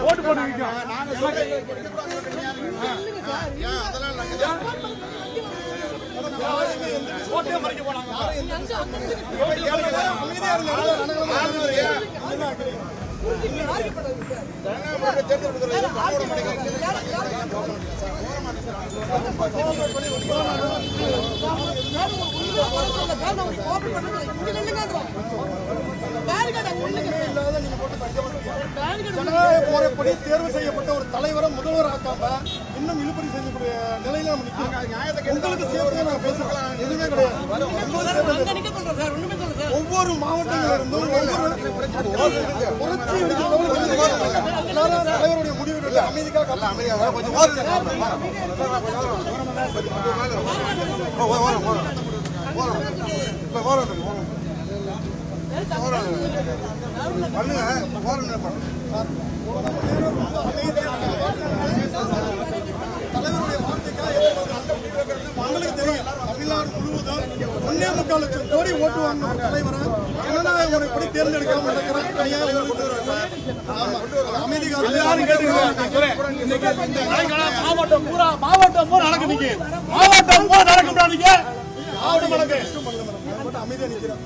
ஓட்டு போட்டு ஓட்டே மறைக்க போனாங்க. முறைப்படி தேர்வு செய்யப்பட்ட ஒரு தலைவரை முதல்வர் ஆக்காம இன்னும் இழுபறி செய்யக்கூடிய நிலையில நம்ம நிற்கிறோம். உங்களுக்கு சேர்த்து நான் பேசலாம் எதுவுமே கிடையாது. ஒவ்வொரு மாவட்டங்களில் இருந்தும் தலைவருடைய முடிவு அமைதிக்காக தலைவருடைய உங்களுக்கு தெரியும். தமிழ்நாடு முழுவதும் 1.25 லட்சம் கோடி ஓட்டு வாங்கின தலைவரை ஜனநாயக முறைப்படி தேர்ந்தெடுக்காம நடக்கிறாங்க. மாவட்டம் பூரா நடக்குது. மாவட்டம் பூரா நடக்க அமைதியா நிற்கிறோம்.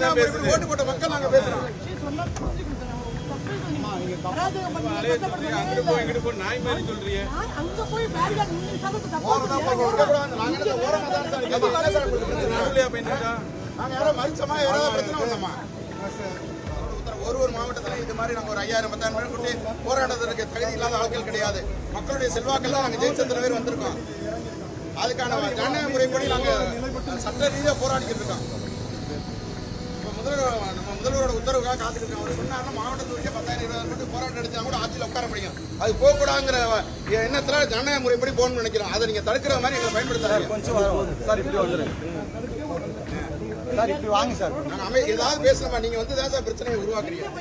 உங்களுக்கு ஓட்டு போட்ட மக்கள் நாங்க பேசுறோம். நாய் மாதிரி சொல்றீங்க. ஒரு மாவட்டத்தில் இது மாதிரி நாங்கள் ஒரு 5000-10,000 பேர் கூட்டி போராட்டத்திற்கு தகுதி இல்லாத ஆட்கள் கிடையாது. மக்களுடைய செல்வாக்கெல்லாம் நாங்கள் ஜெயிச்சந்திர பேர் வந்திருக்கோம். அதுக்கான ஜனநாயக முறைப்படி நாங்கள் சட்ட ரீதியாக போராடிக்கிட்டு இருக்கோம். நம்ம முதல்வரோட உத்தரவுக்காக காத்துக்கிட்டு இருக்கோம். அவர் சொன்னாருன்னா மாவட்டத்துக்கு 10,000-20,000 பேர் போராட்டம் எடுத்தா கூட ஆட்சியில் உட்கார முடியும். அது போகக்கூடாதுங்கிற எண்ணத்தில் ஜனநாயக முறைப்படி போகணும்னு நினைக்கிறோம். அதை நீங்கள் தடுக்கிற மாதிரி எங்களை பயன்படுத்துறாங்க. சார் இப்படி வந்துடுறேன் சார், இப்படி வாங்க சார். நாங்கள் ஏதாவது பேசலாமா? நீங்கள் வந்து தான் சார் பிரச்சனையை உருவாக்குறீங்க.